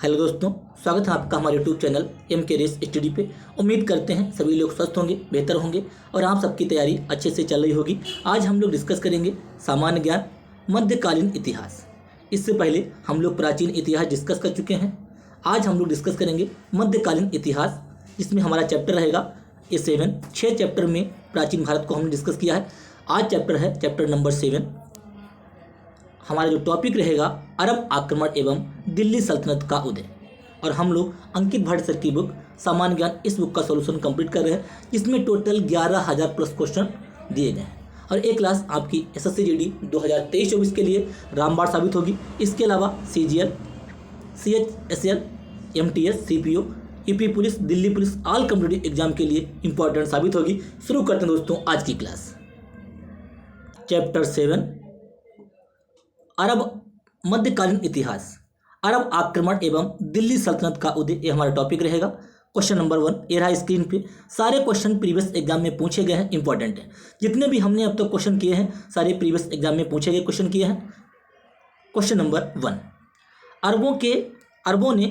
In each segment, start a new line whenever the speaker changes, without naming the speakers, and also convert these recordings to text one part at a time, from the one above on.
Hello दोस्तों, स्वागत है आपका हमारे यूट्यूब चैनल एम के रेस स्टडी पे। उम्मीद करते हैं सभी लोग स्वस्थ होंगे, बेहतर होंगे और आप सबकी तैयारी अच्छे से चल रही होगी। आज हम लोग डिस्कस करेंगे सामान्य ज्ञान, मध्यकालीन इतिहास। इससे पहले हम लोग प्राचीन इतिहास डिस्कस कर चुके हैं। आज हम लोग डिस्कस करेंगे मध्यकालीन इतिहास, जिसमें हमारा चैप्टर रहेगा A7। 6 चैप्टर में प्राचीन भारत को हमने डिस्कस किया है। आज चैप्टर है चैप्टर नंबर 7। हमारा जो टॉपिक रहेगा अरब आक्रमण एवं दिल्ली सल्तनत का उदय। और हम लोग अंकित भट्ट सर की बुक सामान्य ज्ञान, इस बुक का सॉल्यूशन कंप्लीट कर रहे हैं, जिसमें टोटल 11,000 प्लस क्वेश्चन दिए गए हैं। और एक क्लास आपकी SSC GD 2023-24 के लिए रामबाण साबित होगी। इसके अलावा CGL, CHSL, MTS, CPO, EP police, Delhi police, all competitive exam के लिए इंपॉर्टेंट साबित होगी। शुरू करते हैं दोस्तों आज की क्लास। चैप्टर 7 अरब मध्यकालीन इतिहास, अरब आक्रमण एवं दिल्ली सल्तनत का उदय, ये हमारा टॉपिक रहेगा। क्वेश्चन नंबर 1 ये रहा स्क्रीन पे। सारे क्वेश्चन प्रीवियस एग्जाम में पूछे गए हैं, इंपॉर्टेंट है। जितने भी हमने अब तक क्वेश्चन किए हैं सारे प्रीवियस एग्जाम में पूछे गए क्वेश्चन किए हैं। क्वेश्चन नंबर 1, अरबों ने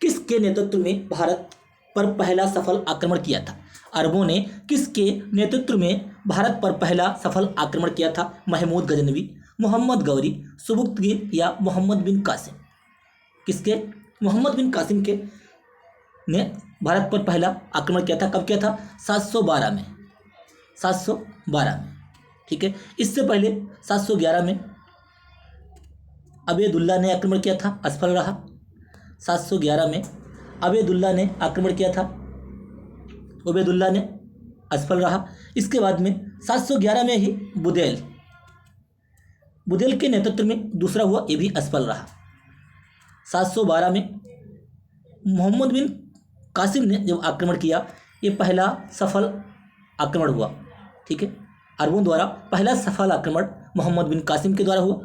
किसके नेतृत्व में भारत पर पहला सफल आक्रमण किया था? अरबों ने किसके नेतृत्व में भारत पर पहला सफल आक्रमण किया था? महमूद गजनवी, मोहम्मद गौरी, सुबुक्तगिर या मोहम्मद बिन कासिम? किसके? मोहम्मद बिन कासिम के ने भारत पर पहला आक्रमण किया था। कब किया था? 712 में। 712 में, ठीक है। इससे पहले 711 में अबेदुल्ला ने आक्रमण किया था, असफल रहा। 711 में अबेदुल्ला ने आक्रमण किया था, उबैदुल्ला ने असफल रहा। इसके बाद में 711 में ही बुदेल के नेतृत्व में दूसरा हुआ, ये भी असफल रहा। 712 में मोहम्मद बिन कासिम ने जब आक्रमण किया, ये पहला सफल आक्रमण हुआ, ठीक है। अरबों द्वारा पहला सफल आक्रमण मोहम्मद बिन कासिम के द्वारा हुआ।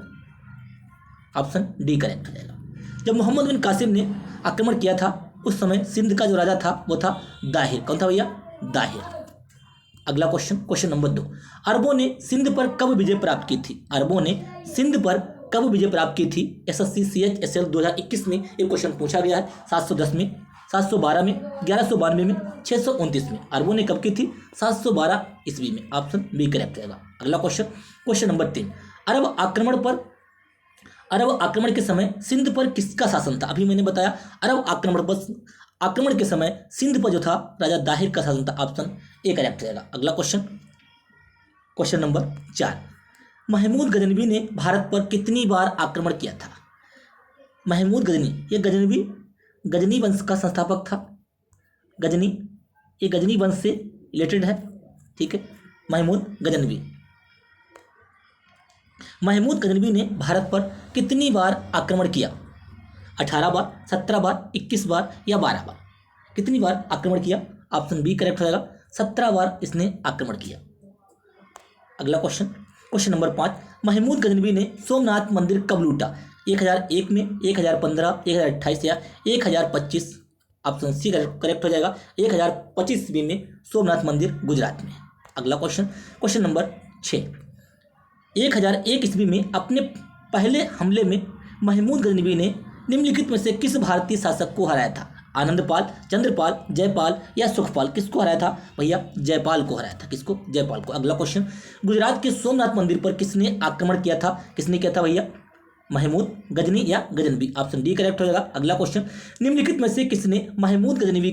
ऑप्शन डी करेक्ट हो जाएगा। जब मोहम्मद बिन कासिम ने आक्रमण किया था उस समय सिंध का जो राजा था वो था दाहिर। कौन था भैया? दाहिर। अगला क्वेश्चन, क्वेश्चन नंबर 2, अरबों ने सिंध पर कब विजय प्राप्त की थी? अरबों ने सिंध पर कब विजय प्राप्त की थी? SSC CHSL 2021 में ये क्वेश्चन पूछा गया है। 710 में, 712 में, 1192 में, 629 में। अरबों ने कब की थी? 712 ईस्वी में। ऑप्शन बी करेक्ट रहेगा। अगला क्वेश्चन, क्वेश्चन नंबर 3, अरब आक्रमण के समय सिंध पर किसका शासन था? अभी मैंने बताया अरब आक्रमण के समय सिंध पर जो था राजा दाहिर का शासन था। ऑप्शन ए करेक्ट रहेगा। अगला question, question number 4, Mahmud Ghaznavi ने भारत पर कितनी बार आक्रमण किया था? महमूद गजनी, ये गजनी वंश का संस्थापक था। ये गजनी वंश से रिलेटेड है, ठीक है। महमूद गजनवी ने भारत पर कितनी बार आक्रमण किया? 18 बार, 17 बार, 21 बार या 12 बार? कितनी बार आक्रमण किया? ऑप्शन बी करेक्ट हो जाएगा। 17 बार इसने आक्रमण किया। अगला question, question number 5, Mahmud Ghaznavi ने सोमनाथ मंदिर कब लूटा? 1001 में, 1015, 1028 या 1025? ऑप्शन सी करेक्ट हो जाएगा। 1025 ईस्वी में सोमनाथ मंदिर गुजरात में। अगला क्वेश्चन, क्वेश्चन नंबर 6, 1001 ईस्वी में अपने पहले हमले में महमूद गजनवी ने निम्नलिखित में से किस भारतीय शासक को हराया था? आनंदपाल, चंद्रपाल, जयपाल या सुखपाल? किसको हराया था भैया? जयपाल को हराया था। किसको? जयपाल को। अगला क्वेश्चन, गुजरात के सोमनाथ मंदिर पर किसने आक्रमण किया था? किसने किया था भैया? महमूद गजनी या गजनवी? ऑप्शन डी करेक्ट हो जाएगा। अगला क्वेश्चन, निम्नलिखित में से किसने महमूद गजनवी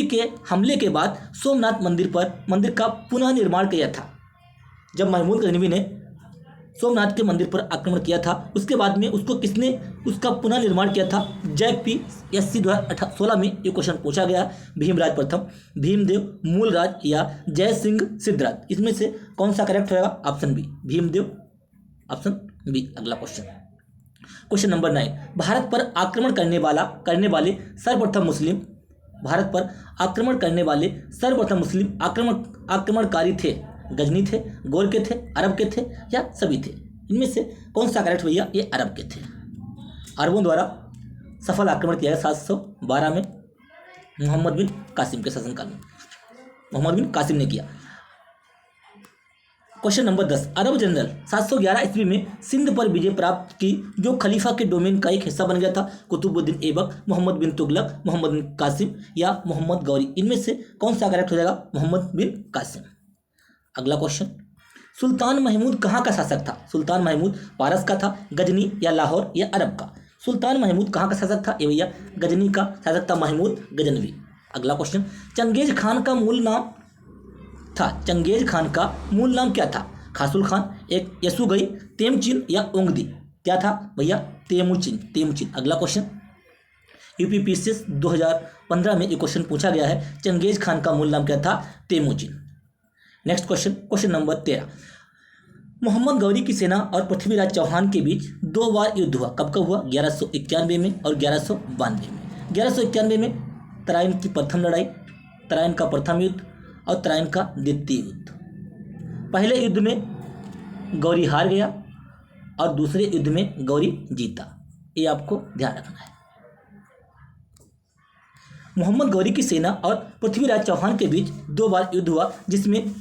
के हमले के बाद सोमनाथ मंदिर का पुनः निर्माण किया था? जब महमूद गजनवी ने सोमनाथ के मंदिर पर आक्रमण किया था उसके बाद में उसका पुनः निर्माण किया था? JPSC 2016 में ये क्वेश्चन पूछा गया। भीमराज प्रथम, भीमदेव, मूलराज या जय सिंह सिद्धराज? इसमें से कौन सा करेक्ट होगा? Option B, Bhimdev. Option B. अगला क्वेश्चन, क्वेश्चन नंबर 9, भारत पर आक्रमण करने वाले सर्वप्रथम मुस्लिम आक्रमणकारी थे? गजनी थे, गोर के थे, अरब के थे या सभी थे? इनमें से कौन सा करेक्ट भैया? ये अरब के थे। अरबों द्वारा सफल आक्रमण किया गया 712 में मोहम्मद बिन कासिम के शासनकाल में। मोहम्मद बिन कासिम ने किया। क्वेश्चन नंबर 10, अरब जनरल 711 ईस्वी में सिंध पर विजय प्राप्त की जो खलीफा के डोमेन का एक हिस्सा बन गया था? कुतुबुद्दीन ऐबक, मोहम्मद बिन तुगलक, मोहम्मद बिन कासिम या मोहम्मद गौरी? इनमें से कौन सा करेक्ट हो जाएगा? मोहम्मद बिन कासिम। अगला क्वेश्चन, सुल्तान महमूद कहाँ का शासक था? सुल्तान महमूद पारस का था, गजनी या लाहौर या अरब का? सुल्तान महमूद कहाँ का शासक था? ये भैया गजनी का शासक था, महमूद गजनवी। अगला क्वेश्चन, चंगेज खान का मूल नाम था, चंगेज खान का मूल नाम क्या था? खासुल खान, एक यसुगई, तेमचिन या ओंगदी? क्या था भैया? Temujin, Temujin. अगला क्वेश्चन, यूपीपीसीएस 2015 में ये क्वेश्चन पूछा गया है, चंगेज खान का मूल नाम क्या था? Temujin. Next question, question number 13, Mohammad Ghori की सेना और पृथ्वीराज चौहान के बीच 2 बार युद्ध हुआ, कब कब हुआ? 1191 में और 1192 में। 1191 में तराइन की प्रथम लड़ाई, तराइन का प्रथम युद्ध और तराइन का द्वितीय युद्ध। पहले युद्ध में गौरी हार गया और दूसरे युद्ध में गौरी जीता, ये आपको ध्यान रखना है। मोहम्मद गौरी की सेना और पृथ्वीराज चौहान के बीच 2 बार युद्ध हुआ, जिसमें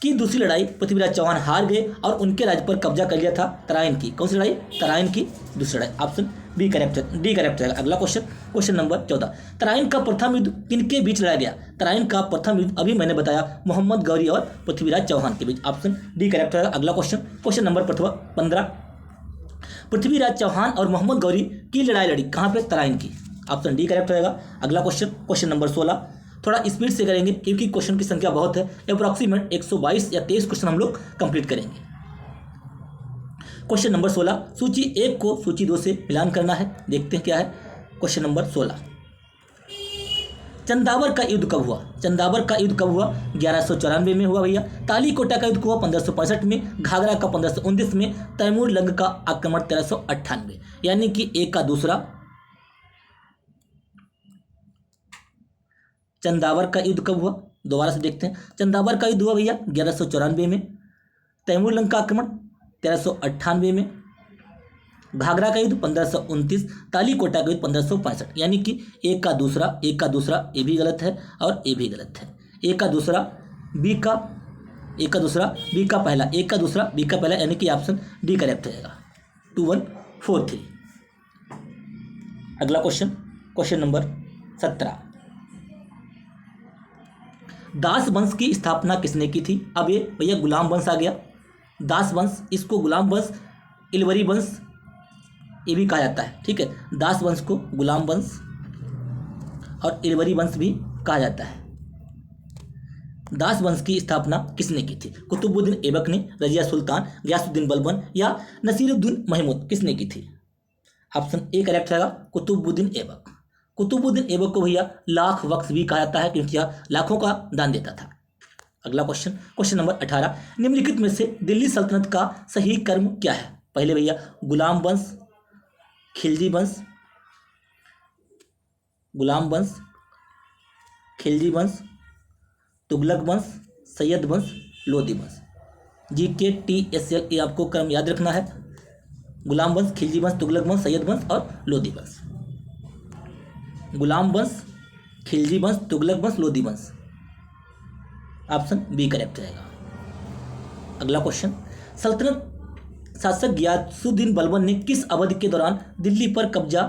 की दूसरी लड़ाई पृथ्वीराज चौहान हार गए और उनके राज्य पर कब्जा कर लिया था, तराइन की। कौन सी लड़ाई? तराइन की दूसरी लड़ाई। ऑप्शन बी करेक्ट है, डी करेक्ट है। अगला क्वेश्चन, क्वेश्चन नंबर 14, तराइन का प्रथम युद्ध किनके बीच लड़ा गया? तराइन का प्रथम युद्ध अभी मैंने बताया, मोहम्मद गौरी और पृथ्वीराज चौहान के बीच। ऑप्शन डी करेक्ट है। अगला question, question number 15, Prithviraj Chauhan और मोहम्मद गौरी की लड़ाई लड़ी कहाँ पे? तराइन की। ऑप्शन डी करेक्ट रहेगा। अगला क्वेश्चन, क्वेश्चन नंबर 16, थोड़ा स्पीड से करेंगे क्योंकि क्वेश्चन की संख्या बहुत है, अप्रॉक्सीमेट 122 या 23 क्वेश्चन हम लोग कंप्लीट करेंगे। क्वेश्चन नंबर 16, सूची 1 को सूची 2 से मिलान करना है, देखते हैं क्या है। क्वेश्चन नंबर 16, चंदावर का युद्ध कब हुआ? चंदावर का युद्ध कब हुआ? 1194 में हुआ भैया। तालीकोटा का युद्ध हुआ 1565 में, घाघरा का 1529 में, तैमूर लंग का आक्रमण 1398, यानी कि एक का दूसरा। चंदावर का युद्ध कब हुआ? दोबारा से देखते हैं। चंदावर का युद्ध हुआ भैया 1194 में, तैमूर लंग का आक्रमण 1398 में, घाघरा का युद्ध 1529, तालीकोटा का युद्ध 1565, यानी कि एक का दूसरा, एक का दूसरा, ये भी गलत है और ये भी गलत है। एक का दूसरा, बी का, एक का दूसरा, बी का पहला, एक का दूसरा, बी का पहला, यानी कि ऑप्शन डी करेक्ट रहेगा, 2143। अगला क्वेश्चन, क्वेश्चन नंबर 17, दास वंश की स्थापना किसने की थी? अब ये भैया गुलाम वंश आ गया। दास वंश, इसको गुलाम वंश, इलवरी वंश ये भी कहा जाता है, ठीक है। दास वंश को गुलाम वंश और इलवरी वंश भी कहा जाता है। दास वंश की स्थापना किसने की थी? कुतुबुद्दीन ऐबक ने, रजिया सुल्तान, गयासुद्दीन बलबन या नसीरुद्दीन महमूद? किसने की थी? ऑप्शन ए करेक्ट रहेगा, कुतुबुद्दीन ऐबक। कुतुबुद्दीन ऐबक को भैया लाख वक्स भी कहा जाता है क्योंकि यह लाखों का दान देता था। अगला क्वेश्चन, क्वेश्चन नंबर 18, निम्नलिखित में से दिल्ली सल्तनत का सही कर्म क्या है? पहले भैया गुलाम वंश, खिलजी वंश, गुलाम वंश, खिलजी वंश, तुगलक वंश, सैयद वंश, लोदी वंश। GKTS ये आपको क्रम याद रखना है, गुलाम वंश, खिलजी वंश, तुगलक वंश, सैयद वंश और लोदी वंश। गुलाम वंश, खिलजी वंश, तुगलक वंश, लोदी वंश। ऑप्शन बी करेक्ट रहेगा। अगला क्वेश्चन, सल्तनत शासक गयासुद्दीन बलबन ने किस अवधि के दौरान दिल्ली पर कब्जा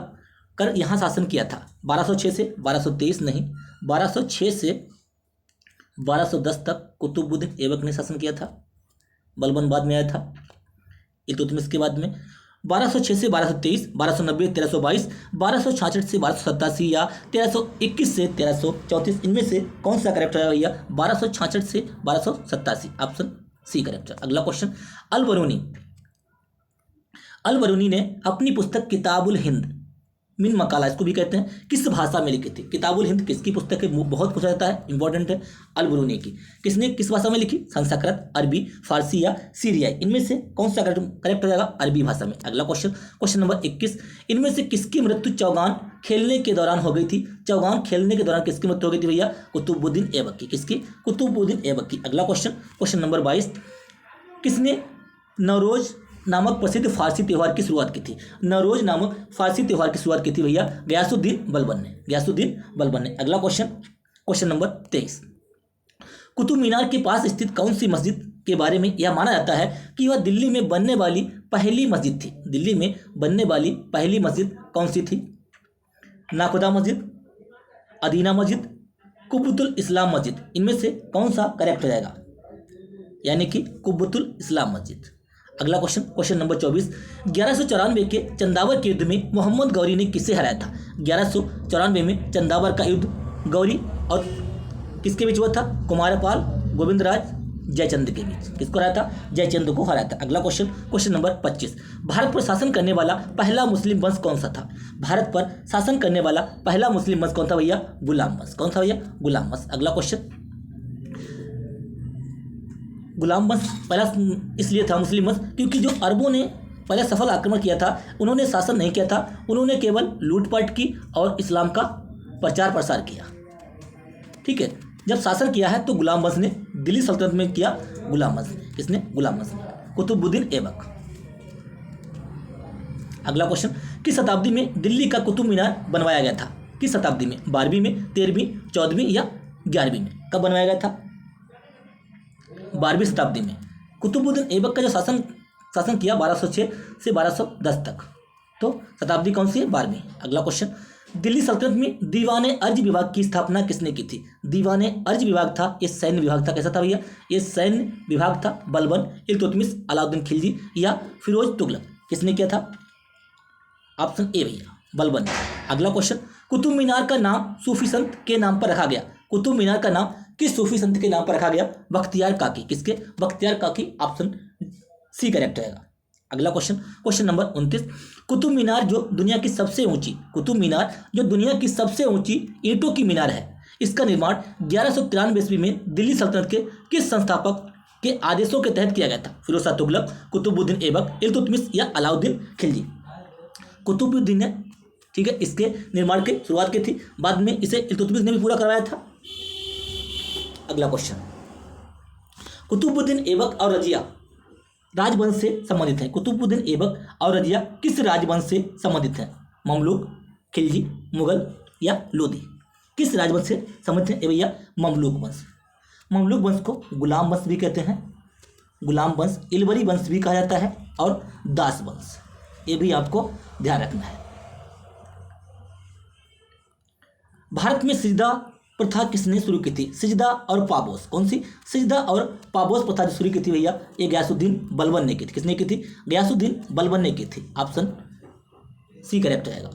कर यहाँ शासन किया था? 1206 से 1223 नहीं, 1206 से 1210 तक कुतुबुद्दीन ऐबक ने शासन किया था, बलबन बाद में आया था, इल्तुतमिश के बाद में। 1206 से 1223, 1290 1322, 1266 से 1287 या 1321 से 1334, इनमें से कौन सा करेक्ट है भैया? 1266 से 1287, ऑप्शन सी करेक्ट है। अगला क्वेश्चन, अल बरूनी ने अपनी पुस्तक किताबुल हिंद मिन मकाला, इसको भी कहते हैं, किस भाषा में लिखी थी? किताबुल हिंद किसकी पुस्तक है? बहुत पूछा जाता है, इंपॉर्टेंट है। अल बरूनी की, किसने किस भाषा में लिखी? संस्कृत, अरबी, फारसी या सीरियाई? इनमें से कौन सा करेक्ट हो जाएगा? अरबी भाषा में। अगला क्वेश्चन, क्वेश्चन नंबर 21, इनमें से किसकी मृत्यु चौगान खेलने के दौरान हो गई थी? चौगान खेलने के दौरान किसकी मृत्यु हो गई थी भैया? कुतुबुद्दीन ऐबक की। किसकी? कुतुबुद्दीन ऐबक की। अगला क्वेश्चन, क्वेश्चन नंबर 22, किसने नवरोज नामक प्रसिद्ध फारसी त्यौहार की शुरुआत की थी? नवरोज नामक फारसी त्यौहार की शुरुआत की थी भैया गयासुद्दीन बलबन ने, गयासुद्दीन बलबन ने। अगला question, question number 23, Qutub Minar के पास स्थित कौन सी मस्जिद के बारे में यह माना जाता है कि वह दिल्ली में बनने वाली पहली मस्जिद थी। दिल्ली में बनने वाली पहली मस्जिद कौन सी थी? नाखुदा मस्जिद, अदीना मस्जिद, कुब्बतुल इस्लाम मस्जिद। इनमें से कौन सा करेक्ट हो जाएगा? यानी कि कुब्बतुल इस्लाम मस्जिद। अगला क्वेश्चन, क्वेश्चन नंबर 24, 1194 के चंदावर के युद्ध में मोहम्मद गौरी ने किसे हराया था? 1194 में चंदावर का युद्ध गौरी और किसके बीच हुआ था? कुमारपाल गोविंदराज जयचंद के बीच। किसको हराया था? जयचंद को हराया था। अगला क्वेश्चन, क्वेश्चन नंबर 25, भारत पर शासन करने वाला पहला मुस्लिम वंश कौन सा था? भारत पर शासन करने वाला पहला मुस्लिम वंश कौन था भैया? गुलाम वंश। कौन था भैया? गुलाम वंश। अगला क्वेश्चन, गुलाम वंश पहला इसलिए था मुस्लिम वंश क्योंकि जो अरबों ने पहले सफल आक्रमण किया था उन्होंने शासन नहीं किया था, उन्होंने केवल लूटपाट की और इस्लाम का प्रचार प्रसार किया। ठीक है, जब शासन किया है तो गुलाम वंश ने दिल्ली सल्तनत में किया। गुलाम वंश किसने? गुलाम वंश ने। कुतुबुद्दीन ऐबक। अगला क्वेश्चन, किस शताब्दी में दिल्ली का कुतुब मीनार बनवाया गया था? किस शताब्दी में? 12वीं में, 13वीं, 14वीं या 11वीं में? कब बनवाया गया था? 12वीं शताब्दी में। कुतुबुद्दीन ऐबक का जो शासन किया 1206 से 1210 तक, तो शताब्दी कौन सी है? 12वीं। अगला क्वेश्चन, दिल्ली सल्तनत में दीवाने अर्ज विभाग की स्थापना किसने की थी? दीवाने अर्ज विभाग था, ये सैन्य विभाग था। कैसा था भैया? ये सैन्य विभाग था। बलबन, इल्तुतमिश, अलाउद्दीन खिलजी या फिरोज तुगलक। किसने किया था? ऑप्शन ए भैया, बलबन। अगला क्वेश्चन, कुतुब मीनार का नाम सूफी संत के नाम पर रखा गया। कुतुब मीनार का नाम किस सूफी संत के नाम पर रखा गया? बख्तियार काकी। किसके? बख्तियार काकी। ऑप्शन सी करेक्ट रहेगा। अगला question, question number 29, Qutub Minar जो दुनिया की सबसे ऊंची ईंटों की मीनार है, इसका निर्माण 1193 ईस्वी में दिल्ली सल्तनत के किस संस्थापक के आदेशों के तहत किया गया था? फिरोज शाह तुगलक, कुतुबुद्दीन ऐबक, इल्तुतमिश या अलाउद्दीन खिलजी? कुतुबुद्दीन ने, ठीक है, इसके निर्माण की शुरुआत की थी, बाद में इसे इल्तुतमिश ने भी पूरा करवाया था। अगला क्वेश्चन, कुतुबुद्दीन ऐबक और रजिया राजवंश से संबंधित हैं। कुतुबुद्दीन ऐबक और रजिया किस राजवंश से संबंधित हैं? ममलूक, खिलजी, मुगल या लोधी? किस राजवंश से संबंधित हैं? भैया ममलूक वंश। ममलूक वंश को गुलाम वंश भी कहते हैं। गुलाम वंश, इलवरी वंश भी कहा जाता है और दास वंश। ये भी आपको ध्यान रखना है। भारत में सिजदा प्रथा किसने शुरू की थी? सिजदा और पाबोस। कौन सी? सिजदा और पाबोस प्रथा शुरू की थी भैया, ये गयासुद्दीन बलबन ने की थी। किसने की थी? गयासुद्दीन बलबन ने की थी। ऑप्शन सी करेक्ट रहेगा।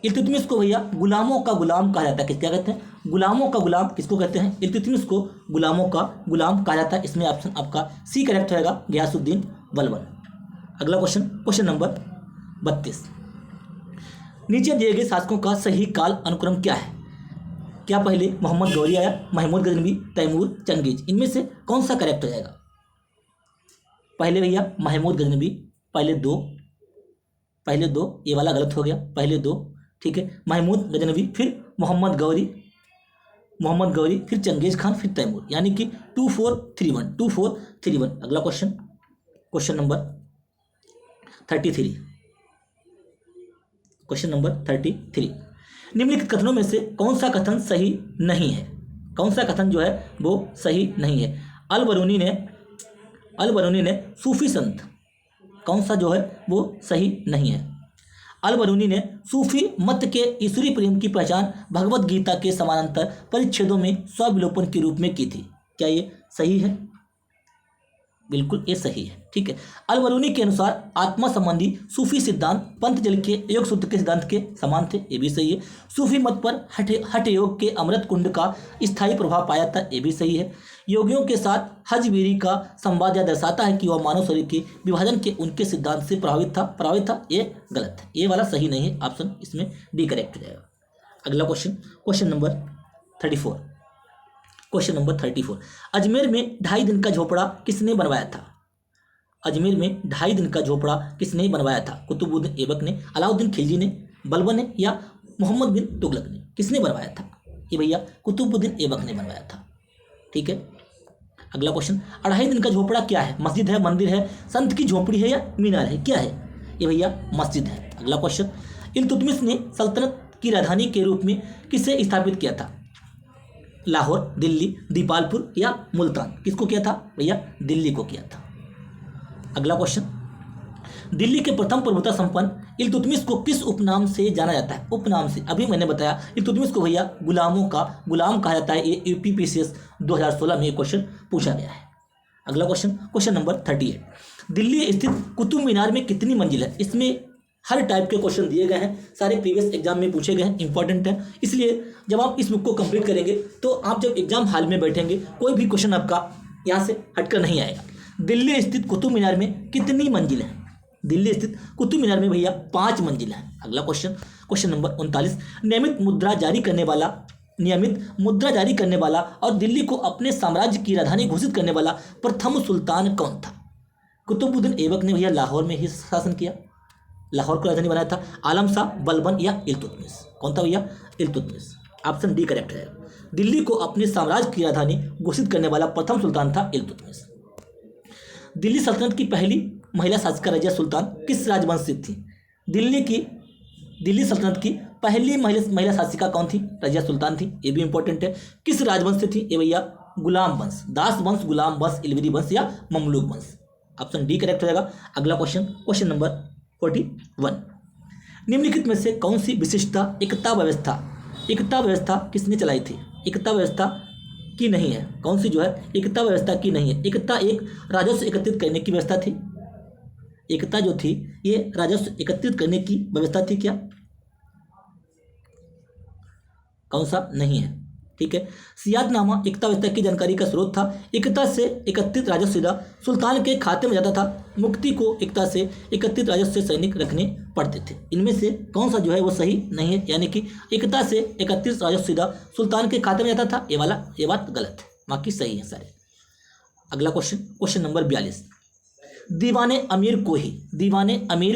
इल्तुतमिश को भैया गुलामों का गुलाम कहा जाता है। किस क्या कहते हैं? गुलामों का गुलाम किसको कहते हैं? इल्तुतमिश को गुलामों का गुलाम कहा जाता है। इसमें ऑप्शन आपका सी करेक्ट रहेगा, गयासुद्दीन बलबन। अगला क्वेश्चन, क्वेश्चन नंबर 32, नीचे दिए गए शासकों का सही काल अनुक्रम क्या है? क्या पहले मोहम्मद गौरी आया, महमूद गजनवी, तैमूर, चंगेज? इनमें से कौन सा करेक्ट हो जाएगा? पहले भैया महमूद गजनवी, पहले दो, ये वाला गलत हो गया, पहले दो, ठीक है, महमूद गजनवी, फिर मोहम्मद गौरी, फिर चंगेज खान, फिर तैमूर, यानी कि 2431। अगला question, question number 33, question number 33, निम्नलिखित कथनों में से कौन सा कथन सही नहीं है? कौन सा कथन जो है वो सही नहीं है? अल-बरूनी ने सूफी संत, कौन सा जो है वो सही नहीं है? अल-बरूनी ने सूफी मत के ईश्वरीय प्रेम की पहचान भगवत गीता के समानांतर परिच्छेदों में स्वविलोपन के रूप में की थी। क्या ये सही है? बिल्कुल ये सही है, ठीक है। अल-बरूनी के अनुसार आत्मा संबंधी सूफी सिद्धांत पंतजलि के योग सूत्र के सिद्धांत के समान थे। ये भी सही है। सूफी मत पर हठ योग के अमृत कुंड का स्थायी प्रभाव पाया था। ये भी सही है। योगियों के साथ हजबीरी का संवाद यह दर्शाता है कि वह मानव शरीर के विभाजन के उनके सिद्धांत से प्रभावित था। ये गलत है, ये वाला सही नहीं है। ऑप्शन इसमें डी करेक्ट हो जाएगा। अगला question, question number 34, question number 34, Ajmer में 2.5 दिन का झोपड़ा किसने बनवाया था? अजमेर में 2.5 दिन का झोपड़ा किसने बनवाया था? कुतुबुद्दीन ऐबक ने, अलाउद्दीन खिलजी ने, बलबन ने या मोहम्मद बिन तुगलक ने? किसने बनवाया था? ये भैया कुतुबुद्दीन ऐबक ने बनवाया था, ठीक है। अगला क्वेश्चन, 2.5 दिन का झोपड़ा क्या है? मस्जिद है, मंदिर है, संत की झोपड़ी है या मीनार है? क्या है? ये भैया मस्जिद है। अगला क्वेश्चन, इल्तुतमिश ने सल्तनत की राजधानी के रूप में किसे स्थापित किया था? लाहौर, दिल्ली, दीपालपुर या मुल्तान? किसको किया था भैया? दिल्ली को किया था। अगला क्वेश्चन, दिल्ली के प्रथम प्रभुता संपन्न इल्तुतमिश को किस उपनाम से जाना जाता है? उपनाम से, अभी मैंने बताया इल्तुतमिश को भैया गुलामों का गुलाम कहा जाता है। ये यूपीपीसीएस 2016 में ये क्वेश्चन पूछा गया है। अगला क्वेश्चन, क्वेश्चन नंबर 38, दिल्ली स्थित कुतुब मीनार में कितनी मंजिल है? इसमें हर टाइप के क्वेश्चन दिए गए हैं, सारे प्रीवियस एग्जाम में पूछे गए हैं, इंपॉर्टेंट है। इसलिए जब आप इस बुक को कंप्लीट करेंगे तो आप जब एग्जाम हॉल में बैठेंगे कोई भी क्वेश्चन आपका यहाँ से हटकर नहीं आएगा। दिल्ली स्थित कुतुब मीनार में कितनी मंजिल है? दिल्ली स्थित कुतुब मीनार में भैया 5 मंजिल है। अगला क्वेश्चन, क्वेश्चन नंबर 39, नियमित मुद्रा जारी करने वाला और दिल्ली को अपने साम्राज्य की राजधानी घोषित करने वाला प्रथम सुल्तान कौन था? कुतुबुद्दीन ऐबक ने भैया लाहौर में ही शासन किया, लाहौर को राजधानी बनाया था। आलम शाह, बलबन या इल्तुतमिश? कौन था भैया? इल्तुतमिश। ऑप्शन डी करेक्ट है। दिल्ली को अपने साम्राज्य की राजधानी घोषित करने वाला प्रथम सुल्तान था इल्तुतमिश। दिल्ली सल्तनत की पहली महिला शासिका रजिया सुल्तान किस राजवंश से थी? दिल्ली सल्तनत की पहली महिला शासिका कौन थी? रजिया सुल्तान थी। ये भी इंपॉर्टेंट है। किस राजवंश से थी? ये भैया गुलाम वंश, दास वंश, गुलाम वंश, इलविरी वंश या ममलूक वंश? ऑप्शन डी करेक्ट हो जाएगा। अगला क्वेश्चन, क्वेश्चन नंबर 41, निम्नलिखित में से कौन सी विशिष्टता एकता व्यवस्था किसने चलाई थी? एकता व्यवस्था की नहीं है। कौन सी जो है एकता व्यवस्था की नहीं है? एकता एक राजस्व एकत्रित करने की व्यवस्था थी। एकता जो थी ये राजस्व एकत्रित करने की व्यवस्था थी क्या? कौन सा? नहीं है। ठीक है। सियादनामा एकता व्यवस्था की जानकारी का स्रोत था। एकता से एकत्रित राजस्व सीधा सुल्तान के खाते में जाता था। मुक्ति को एकता से एकत्रित राजस्व से सैनिक रखने पड़ते थे। इनमें से कौन सा जो है वो सही नहीं है? यानी कि एकता से एकत्रित राजस्व सीधा सुल्तान के खाते में जाता था, ये बात गलत है, बाकी सही है सारे। अगला क्वेश्चन, क्वेश्चन नंबर 42, दीवाने अमीर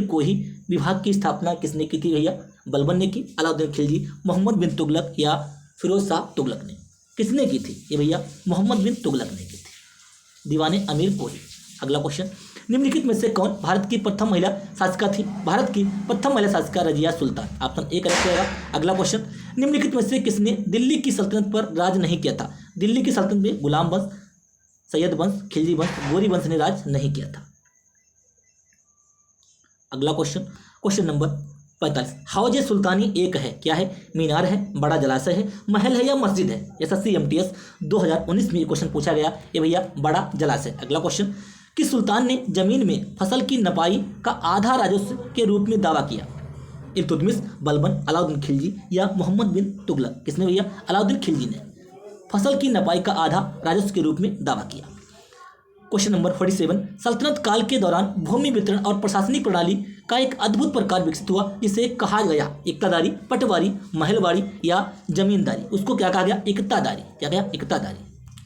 को ही विभाग की स्थापना किसने की थी भैया? बलबन ने की, अलाउद्दीन खिलजी, मोहम्मद बिन तुगलक या फिरोज शाह तुगलक ने? किसने की थी? ये भैया मोहम्मद बिन तुगलक ने की थी, दीवाने अमीर को ही। अगला क्वेश्चन, निम्नलिखित में से कौन भारत की प्रथम महिला शासिका थी? भारत की प्रथम महिला शासिका Razia Sultan. Option A correct रहेगा। अगला क्वेश्चन, निम्नलिखित में से किसने दिल्ली की सल्तनत पर राज नहीं किया था? दिल्ली की सल्तनत में गुलाम वंश, सैयद वंश, खिलजी वंश, गोरी वंश ने राज नहीं किया था। अगला क्वेश्चन, क्वेश्चन नंबर 45, हौज सुल्तानी एक है, क्या है? मीनार है, बड़ा जलाशय है, महल है या मस्जिद है? एसएससी एमटीएस 2019 में ये क्वेश्चन पूछा गया। ये भैया बड़ा जलाशय। अगला क्वेश्चन, किस सुल्तान ने जमीन में फसल की नपाई का आधा राजस्व के रूप में दावा किया? इल्तुतमिश, बलबन, अलाउद्दीन खिलजी या मोहम्मद बिन तुगलक? किसने भैया? अलाउद्दीन खिलजी ने फसल की नपाई का आधा राजस्व के रूप में दावा किया। क्वेश्चन नंबर 47, सल्तनत काल के दौरान भूमि वितरण और प्रशासनिक प्रणाली का एक अद्भुत प्रकार विकसित हुआ जिसे कहा गया एकतादारी, पटवारी, महलवाड़ी या जमींदारी। उसको क्या कहा गया? एकतादारी। क्या गया? एकतादारी।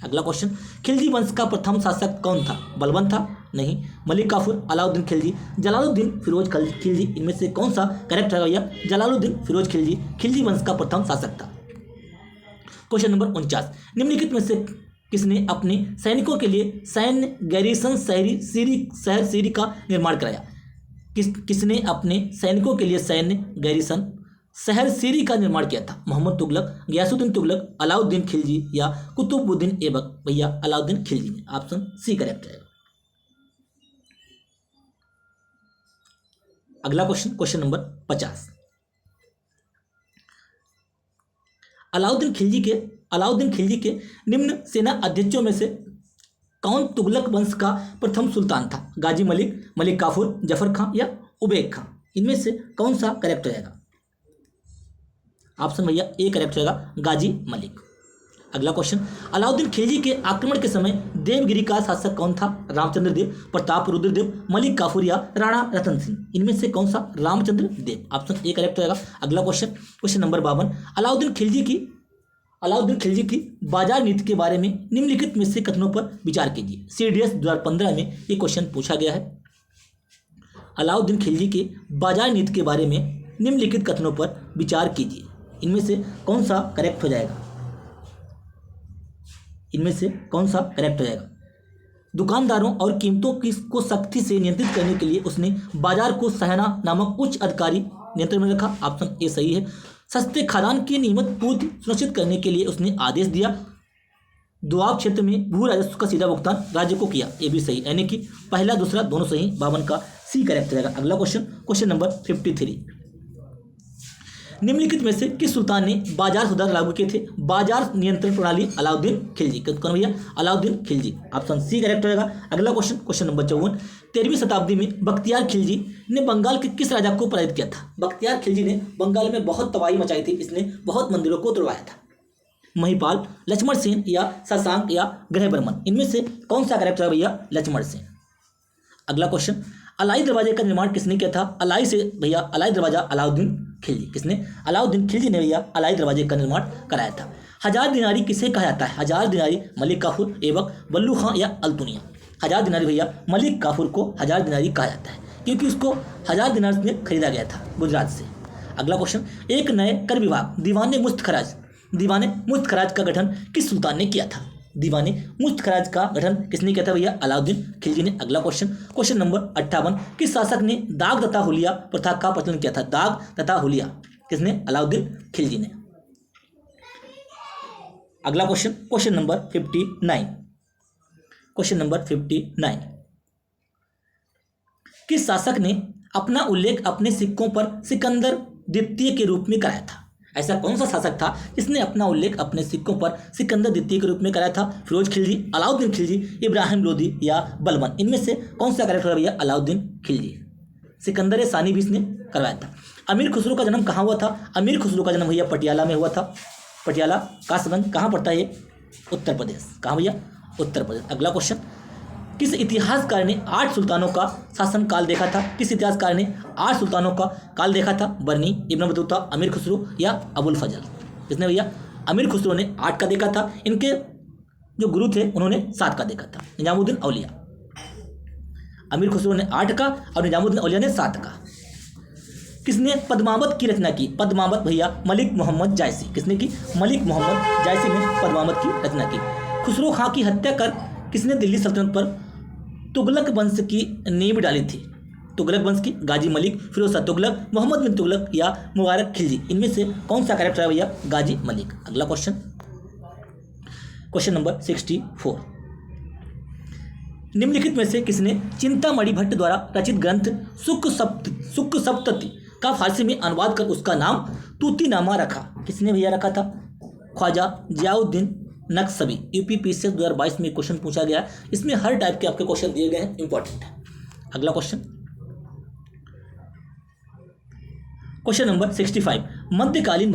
अगला क्वेश्चन, खिलजी वंश का प्रथम शासक कौन था? बलबन था? नहीं। मलिक काफूर, अलाउद्दीन खिलजी, जलालुद्दीन फिरोज खिलजी? इनमें से कौन सा करेक्ट है भैया? जलालुद्दीन फिरोज खिलजी खिलजी वंश का प्रथम शासक था। क्वेश्चन नंबर 49, निम्नलिखित में से किसने अपने सैनिकों के लिए सैन्य गैरिसन शहर सीरी का निर्माण कराया? किसने अपने सैनिकों के लिए सैन्य गैरिसन शहर सीरी का निर्माण किया था? मोहम्मद तुगलक, गयासुद्दीन तुगलक, अलाउद्दीन खिलजी या कुतुबुद्दीन ऐबक? भैया अलाउद्दीन खिलजी ने। ऑप्शन सी करेक्ट रहेगा। अगला question, question number 50, Alauddin Khilji के निम्न सेना अध्यक्षों में से कौन तुगलक वंश का प्रथम सुल्तान था? गाजी मलिक, मलिक काफूर, जफर खां या उबेग खां? इनमें से कौन सा करेक्ट रहेगा? ऑप्शन भैया ए करेक्ट रहेगा, गाजी मलिक। अगला क्वेश्चन, अलाउद्दीन खिलजी के आक्रमण के समय देवगिरी का शासक कौन था? रामचंद्र देव, प्रताप रुद्र देव, मलिक काफूर या राणा रतन सिंह? इनमें से कौन सा? रामचंद्र देव। ऑप्शन ए करेक्ट रहेगा। अगला question, question number 52, Alauddin Khilji की बाजार नीति के बारे में निम्नलिखित में से कथनों पर विचार कीजिए। CDS 2015 में ये क्वेश्चन पूछा गया है। अलाउद्दीन खिलजी के बाजार नीति के बारे में निम्नलिखित कथनों पर विचार कीजिए। इनमें से कौन सा करेक्ट हो जाएगा? दुकानदारों और कीमतों को सख्ती से नियंत्रित करने के लिए उसने बाजार को सहना नामक उच्च अधिकारी नियंत्रण में रखा। ऑप्शन ए सही है। सस्ते खाद्यान्न की नियमित पूर्ति सुनिश्चित करने के लिए उसने आदेश दिया। दोआब क्षेत्र में भू राजस्व का सीधा भुगतान राज्य को किया, ये भी सही, यानी कि पहला दूसरा दोनों सही, 52 का सी करेक्ट रहेगा। अगला क्वेश्चन नंबर 53, निम्नलिखित में से किस सुल्तान ने बाजार सुधार लागू किए थे? बाजार नियंत्रण प्रणाली अलाउद्दीन खिलजी। कौन भैया? Alauddin Khilji, option C correct रहेगा। अगला क्वेश्चन नंबर 54, 13वीं शताब्दी में बख्तियार खिलजी ने बंगाल के किस राजा को पराजित किया था? बख्तियार खिलजी ने बंगाल में बहुत तबाही मचाई थी, इसने बहुत मंदिरों को तोड़वाया था। महिपाल, लक्ष्मण सेन या शशांक या ग्रहबर्मन, इनमें से कौन सा करेक्ट है भैया? लक्ष्मण सेन। अगला क्वेश्चन, अलाई दरवाजे का निर्माण किसने किया था? अलाई से भैया अलाई दरवाजा अलाउद्दीन खिलजी। किसने? अलाउद्दीन खिलजी ने भैया अलाई दरवाजे का निर्माण कराया था। हजार दिनारी किसे कहा जाता है? हजार दिनारी मलिक काफूर एवं बल्लू खां या अल्तुनिया। हजार दिनारी भैया मलिक काफूर को हजार दिनारी कहा जाता है, क्योंकि उसको हजार दिनार में खरीदा गया था गुजरात से। अगला क्वेश्चन, एक नए कर विभाग दीवाने मुफ्त खराज का गठन किस सुल्तान ने किया था? दीवाने मुफ्त खराज का गठन किसने किया था भैया? अलाउद्दीन खिलजी ने। अगला क्वेश्चन नंबर 58, किस शासक ने दाग तथा हुलिया प्रथा का प्रचलन किया था? दाग तथा हुलिया किसने? अलाउद्दीन खिलजी ने। अगला क्वेश्चन नंबर 59, क्वेश्चन नंबर 59, किस शासक ने अपना उल्लेख अपने सिक्कों पर सिकंदर द्वितीय के रूप में कराया था? ऐसा कौन सा शासक था जिसने अपना उल्लेख अपने सिक्कों पर सिकंदर द्वितीय के रूप में कराया था? फिरोज खिलजी, अलाउद्दीन खिलजी, इब्राहिम लोदी या बलबन, इनमें से कौन सा करेक्ट है भैया? अलाउद्दीन खिलजी। सिकंदर सानी भी इसने करवाया था। अमीर खुसरो का जन्म कहाँ हुआ था? अमीर खुसरो का जन्म भैया पटियाला में हुआ था। पटियाला कासगंज कहाँ पड़ता है? उत्तर प्रदेश। कहाँ भैया? उत्तर प्रदेश। अगला क्वेश्चन, किस इतिहासकार ने 8 सुल्तानों का शासन काल देखा था? किस इतिहासकार ने 8 सुल्तानों का काल देखा था? बरनी, इब्न बतूता, अमीर खुसरो या अबुल फजल। किसने भैया? अमीर खुसरो ने 8 का देखा था। इनके जो गुरु थे उन्होंने 7 का देखा था, निजामुद्दीन औलिया। अमीर खुसरो ने 8 का और निजामुद्दीन औलिया ने 7 का। किसने पद्मावत की रचना की? पद्मावत भैया मलिक मोहम्मद जायसी। किसने की? मलिक मोहम्मद जायसी ने पद्मावत की रचना की। खुसरो खां की हत्या कर किसने दिल्ली सल्तनत पर तुगलक वंश की नींव डाली थी? तुगलक वंश की गाजी मलिक, फिरोज शाह तुगलक, मोहम्मद बिन तुगलक या मुबारक खिलजी, इनमें से कौन सा करेक्ट है भैया? गाजी मलिक। अगला क्वेश्चन नंबर 64, निम्नलिखित में से किसने चिंतामणि भट्ट द्वारा रचित ग्रंथ सुक्क सप्तति का फारसी में अनुवाद कर उसका नाम तूतीनामा रखा? किसने भैया रखा था? ख्वाजा जियाउद्दीन नक्शबी। यूपीपीसीएस 2022 में क्वेश्चन पूछा गया। इसमें हर टाइप के आपके क्वेश्चन दिए गए हैं, इंपॉर्टेंट है। अगला क्वेश्चन नंबर 65, मध्यकालीन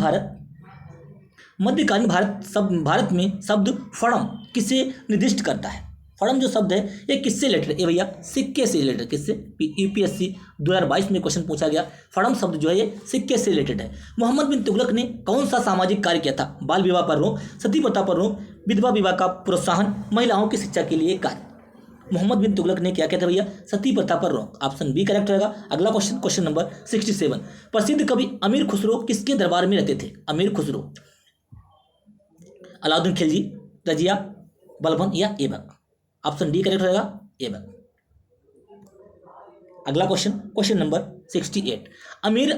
भारत में शब्द फड़म किसे निर्दिष्ट करता है? फड़म जो शब्द है ये किससे रिलेटेड है? ये भैया सिक्के से रिलेटेड। किससे? यूपीएससी 2022 में क्वेश्चन पूछा गया। फड़म शब्द जो है ये सिक्के से रिलेटेड है। मोहम्मद बिन तुगलक ने कौन सा सामाजिक कार्य किया था? बाल विवाह पर रोक, सती प्रथा पर रोक, विधवा विवाह का प्रोत्साहन, महिलाओं की शिक्षा के लिए कार्य। मोहम्मद बिन तुगलक ने क्या किया था भैया? सती प्रथा पर रोक। ऑप्शन बी करेक्ट रहेगा। अगला क्वेश्चन नंबर 67, प्रसिद्ध कवि अमीर खुसरो किसके दरबार में रहते थे? अमीर खुसरो अलाउद्दीन खिलजी, रजिया, बलबन या ऐबक। ऑप्शन डी करेक्ट रहेगा, ऐबक। अगला क्वेश्चन नंबर 68, अमीर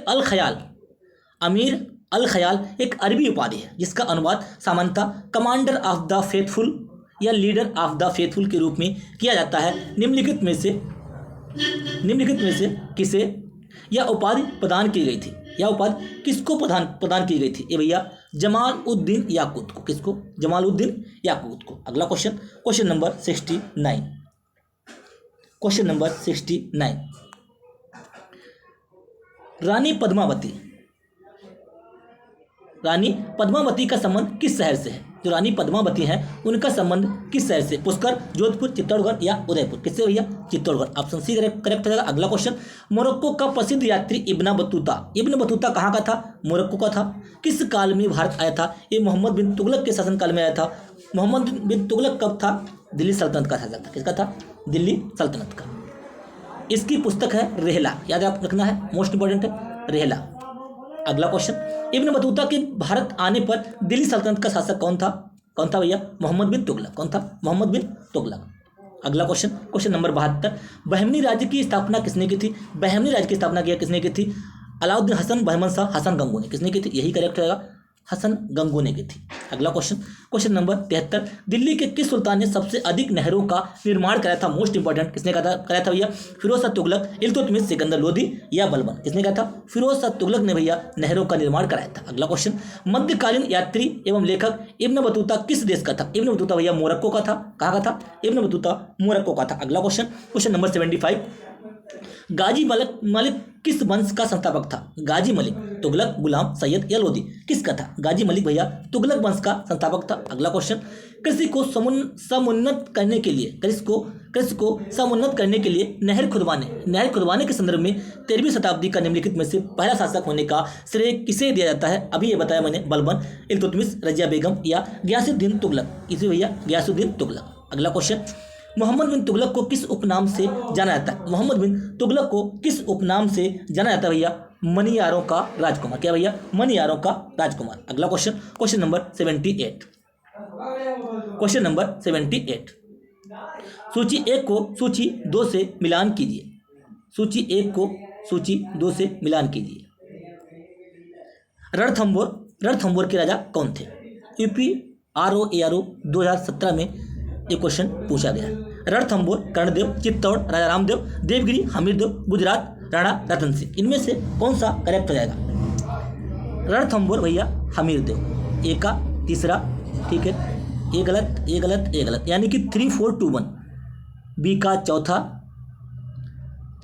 अल ख्याल एक अरबी उपाधि है जिसका अनुवाद सामान्यतः कमांडर ऑफ द फेथफुल या लीडर ऑफ द फेथफुल के रूप में किया जाता है। निम्नलिखित में से किसे यह उपाधि प्रदान की गई थी? यह उपाधि किसको प्रदान की गई थी? ये भैया जमालुद्दीन याकूत को। किसको? जमालुद्दीन याकूत को। अगला क्वेश्चन नंबर 69, क्वेश्चन नंबर 69, रानी पद्मावती का संबंध किस शहर से है? जो रानी पद्मावती हैं उनका संबंध किस शहर से? पुष्कर, जोधपुर, चित्तौड़गढ़ या उदयपुर। किससे भैया? चित्तौड़गढ़। ऑप्शन सी करेक्ट रहेगा। अगला क्वेश्चन, मोरक्को का प्रसिद्ध यात्री इब्न बतूता कहाँ का था? मोरक्को का था। किस काल में भारत आया था? ये मोहम्मद बिन तुगलक के शासनकाल में आया था। मोहम्मद बिन तुगलक कब था? दिल्ली सल्तनत का शासक था। किसका था? दिल्ली सल्तनत का। इसकी पुस्तक है रेहला, याद रखना है, मोस्ट इंपॉर्टेंट है रेहला। अगला क्वेश्चन, इब्न बतूता के भारत आने पर दिल्ली सल्तनत का शासक कौन था भैया? मोहम्मद बिन तुगलक। कौन था? मोहम्मद बिन तुगलक। अगला क्वेश्चन नंबर 72, बहमनी राज्य की स्थापना किसने की थी? बहमनी राज्य की स्थापना किसने की थी? अलाउद्दीन हसन, बहमन शाह, हसन गंगू ने। किसने की थी? यही करेक्ट रहेगा, हसन गंगू ने की थी। अगला क्वेश्चन, क्वेश्चन नंबर 73, दिल्ली के किस सुल्तान ने सबसे अधिक नहरों का निर्माण कराया था? मोस्ट इंपॉर्टेंट, किसने कराया था भैया? फिरोज शाह तुगलक, इल्तुतमिश, सिकंदर लोदी या बलबन? किसने कहा था? फिरोज शाह तुगलक ने भैया नहरों का निर्माण कराया था। अगला क्वेश्चन, मध्यकालीन यात्री एवं लेखक इब्न बतूता किस देश का था? इब्न बतूता भैया मोरक्को का था। कहाँ का था? इब्न बतूता मोरक्को का था। अगला क्वेश्चन, क्वेश्चन नंबर 75, गाजी मलिक किस वंश का संस्थापक था? गाजी मलिक, तुगलक, गुलाम, सैयद या लोदी? किसका था? गाजी मलिक भैया तुगलक वंश का संस्थापक था। अगला क्वेश्चन, कृषि को समुन्नत करने के लिए नहर खुदवाने के संदर्भ में 13वीं शताब्दी का निम्नलिखित में से पहला शासक होने का श्रेय किसे दिया जाता है? अभी ये बताया मैंने, बलबन, इल्तुतमिश, रजिया बेगम या गयासुद्दीन तुगलक? इसे भैया गयासुद्दीन तुगलक। अगला क्वेश्चन, मोहम्मद बिन तुगलक को किस उपनाम से जाना जाता है? मोहम्मद बिन तुगलक को किस उपनाम से जाना जाता है भैया? मनियारों का राजकुमार। क्या भैया? मनियारों का राजकुमार। अगला question, question number 78, question number 78, सूची 1 को सूची 2 से मिलान कीजिए। सूची 1 को सूची 2 से मिलान कीजिए। रणथंभौर के राजा कौन थे? यूपी ROARO 2017 में ये क्वेश्चन पूछा गया। रणथंभौर, कर्णदेव, चित्तौड़, राजा रामदेव, देवगिरी, हमीरदेव, गुजरात, राणा रतन सिंह। इनमें से कौन सा करेक्ट हो जाएगा? रणथंभौर भैया हमीरदेव। ए का तीसरा, ठीक है, ये गलत, ये गलत, ये गलत, यानी कि 3, 4, 2, 1। बी का चौथा,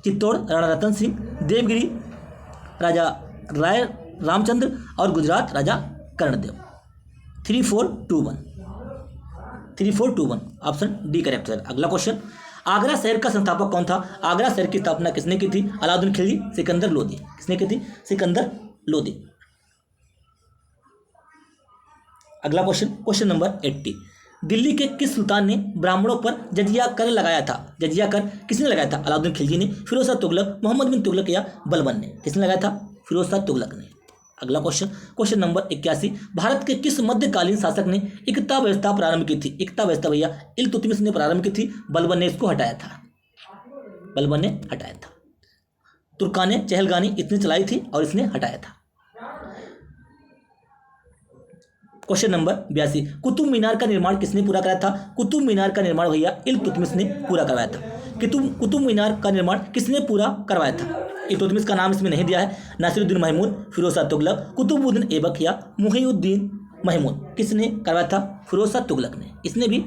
चित्तौड़, राणा रतन सिंह, देवगिरी, राजा राय रामचंद्र और गुजरात, राजा कर्णदेव। 3, 4, 2, 1, 3, 4, 2, 1, ऑप्शन डी करेक्ट है। अगला क्वेश्चन, आगरा शहर का संस्थापक कौन था? आगरा शहर की स्थापना किसने की थी? अलाउद्दीन खिलजी, सिकंदर लोदी। किसने की थी? सिकंदर लोदी। अगला क्वेश्चन, क्वेश्चन नंबर 80, दिल्ली के किस सुल्तान ने ब्राह्मणों पर जजिया कर लगाया था? जजिया कर किसने लगाया था? अलाउद्दीन खिलजी ने, फिरोज शाह तुगलक, मोहम्मद बिन तुगलक या बलबन ने? किसने लगाया था? फिरोज शाह तुगलक ने। अगला क्वेश्चन, क्वेश्चन नंबर 81, भारत के किस मध्यकालीन शासक ने एकता व्यवस्था प्रारंभ की थी? एकता व्यवस्था भैया इल्तुतमिश ने प्रारंभ की थी, बलबन ने इसको हटाया था। बलबन ने हटाया था। तुर्काने, चहलगानी इसने चलाई थी और इसने हटाया था। क्वेश्चन नंबर 82, कुतुब मीनार का निर्माण किसने पूरा कराया था? कुतुब मीनार का निर्माण भैया इल्तुतमिश ने पूरा करवाया था। कुतुब मीनार का निर्माण किसने पूरा करवाया था? इल्तुतमिश का नाम इसमें नहीं दिया है। नासिरुद्दीन महमूद, फिरोज शाह तुगलक, कुतुबुद्दीन ऐबक या मुहिउद्दीन महमूद? किसने करवाया था? फिरोज शाह तुगलक ने। इसने भी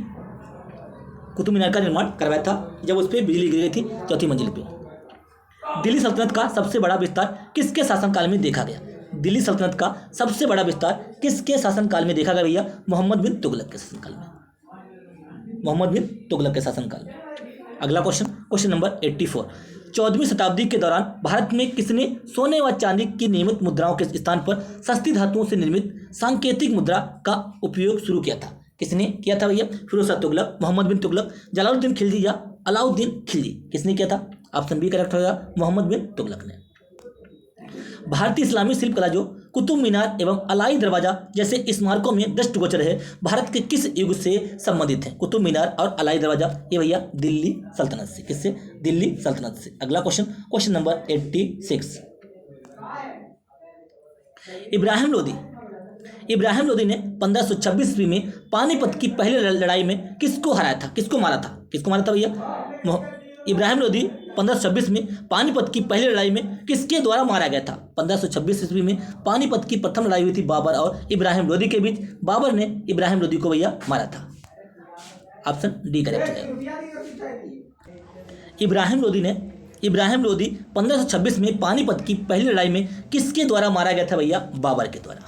कुतुब मीनार का निर्माण करवाया था जब उस पर बिजली गिर गई थी 4थी मंजिल पे। दिल्ली सल्तनत का सबसे बड़ा विस्तार किसके शासनकाल में देखा गया? दिल्ली सल्तनत का सबसे बड़ा विस्तार किसके शासनकाल में देखा गया भैया? मोहम्मद बिन तुगलक के शासनकाल में। मोहम्मद बिन तुगलक के शासनकाल में। अगला क्वेश्चन, क्वेश्चन नंबर 84, 14वीं शताब्दी के दौरान भारत में किसने सोने व चांदी की नियमित मुद्राओं के स्थान पर सस्ती धातुओं से निर्मित सांकेतिक मुद्रा का उपयोग शुरू किया था? किसने किया था भैया? फिरोज शाह तुगलक, मोहम्मद बिन तुगलक, जलालुद्दीन खिलजी या अलाउद्दीन खिलजी? किसने किया था? ऑप्शन बी करेक्ट होगा, मोहम्मद बिन तुगलक ने। भारतीय इस्लामी शिल्पकला जो कुतुब मीनार एवं अलाई दरवाजा जैसे स्मारकों में दृष्टिगोचर है, भारत के किस युग से संबंधित है? कुतुब मीनार और अलाई दरवाजा ये भैया दिल्ली सल्तनत से। किससे? दिल्ली सल्तनत से। अगला question, question number 86, Ibrahim Lodi ने 1526 ईस्वी में पानीपत की पहली लड़ाई में किसको हराया था? किसको मारा था? किसको मारा था भैया? इब्राहिम लोदी 1526 में पानीपत की पहली लड़ाई में किसके द्वारा मारा गया था? 1526 ईस्वी में पानीपत की प्रथम लड़ाई हुई थी बाबर और इब्राहिम लोदी के बीच। बाबर ने इब्राहिम लोदी को भैया मारा था। ऑप्शन डी करेक्ट है। इब्राहिम लोदी 1526 में पानीपत की पहली लड़ाई में किसके द्वारा मारा गया था भैया? बाबर के द्वारा।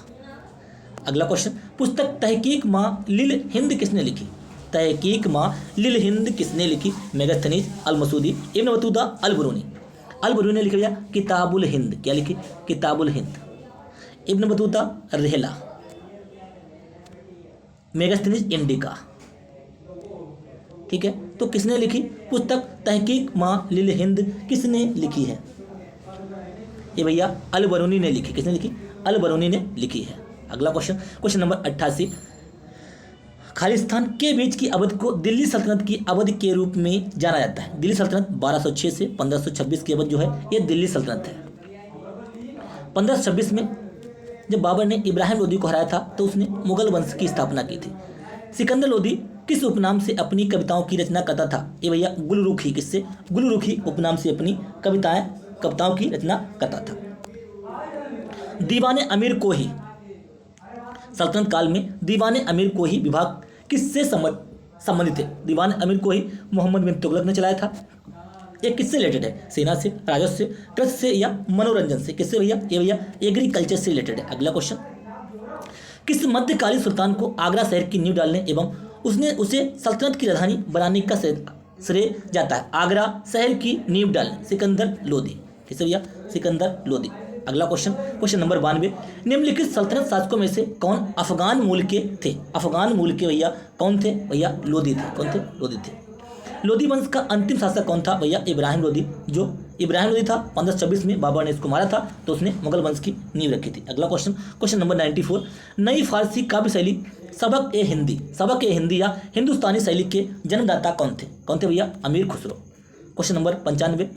अगला क्वेश्चन, पुस्तक तहकीक माँ लिल हिंद किसने लिखी? तहकीक माँ लिल हिंद किसने लिखी? मेगास्थनीज, अल मसूदी, इब्न बतूता, अल बरूनी? अल बरूनी ने लिखा भैया किताबुल हिंद। क्या लिखी? किताबुल हिंद। इब्न बतूता रहला, मेगास्थनीज इंडिका। ठीक है, तो किसने लिखी पुस्तक तहकीक माँ लिल हिंद? किसने लिखी है? ये भैया अल बरूनी ने लिखी। किसने लिखी? अल बरूनी ने लिखी है। अगला क्वेश्चन, क्वेश्चन नंबर 88, खालिस्तान के बीच की अवधि को दिल्ली सल्तनत की अवधि के रूप में जाना जाता है। दिल्ली सल्तनत 1206 से 1526 की अवधि जो है ये दिल्ली सल्तनत है। 1526 में जब बाबर ने इब्राहिम लोदी को हराया था तो उसने मुगल वंश की स्थापना की थी। सिकंदर लोदी किस उपनाम से अपनी कविताओं की रचना करता था? ये भैया गुलरुखी। किससे? गुलरुखी उपनाम से अपनी कविताओं की रचना करता था। दीवाने अमीर को ही सल्तनत काल में दीवाने अमीर को ही विभाग किससे संबंधित है? दीवान अमीर को ही मोहम्मद बिन तुगलक ने चलाया था। ये किससे रिलेटेड है? सेना से, राजस्व से, कृषि से या मनोरंजन से? किससे भैया? ये भैया एग्रीकल्चर से रिलेटेड है। अगला क्वेश्चन, किस मध्यकालीन सुल्तान को आगरा शहर की नींव डालने एवं उसे सल्तनत की राजधानी बनाने का श्रेय जाता है? आगरा शहर की नींव डालने सिकंदर लोदी। किससे भैया? सिकंदर लोदी। अगला क्वेश्चन, क्वेश्चन नंबर 92, निम्नलिखित सल्तनत शासकों में से कौन अफगान मूल के थे? अफगान मूल के भैया कौन थे? भैया लोदी थे। कौन थे? लोदी थे। लोदी वंश का अंतिम शासक कौन था? भैया इब्राहिम लोदी। जो इब्राहिम लोदी था 1526 में बाबर ने इसको मारा था तो उसने मुगल वंश की नींव रखी थी। अगला क्वेश्चन, क्वेश्चन नंबर 94, नई फारसी काव्य शैली सबक ए हिंदी या हिंदुस्तानी शैली के जन्मदाता कौन थे? कौन थे भैया? अमीर Khusro. Question number 95,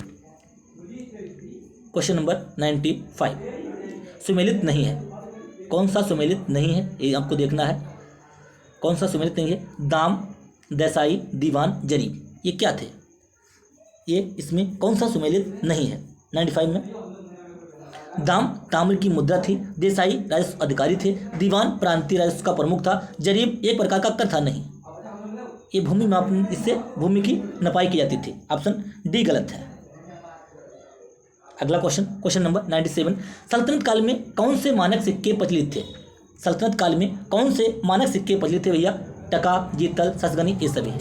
question number 95, सुमेलित नहीं है। कौन सा सुमेलित नहीं है? ये आपको देखना है। कौन सा सुमेलित नहीं है? दाम, देसाई, दीवान, जरीब, ये क्या थे? ये इसमें कौन सा सुमेलित नहीं है? 95 में दाम ताम्र की मुद्रा थी, देसाई राजस्व अधिकारी थे, दीवान प्रांतीय राजस्व का प्रमुख था, जरीब एक प्रकार का कर था नहीं। ये भूमि माप, इससे भूमि की नपाई की जाती थी। ऑप्शन डी गलत है। अगला क्वेश्चन, क्वेश्चन नंबर 97, सल्तनत काल में कौन से मानक सिक्के प्रचलित थे? सल्तनत काल में कौन से मानक सिक्के प्रचलित थे भैया? टका, जीतल, ससगनी, ये सभी।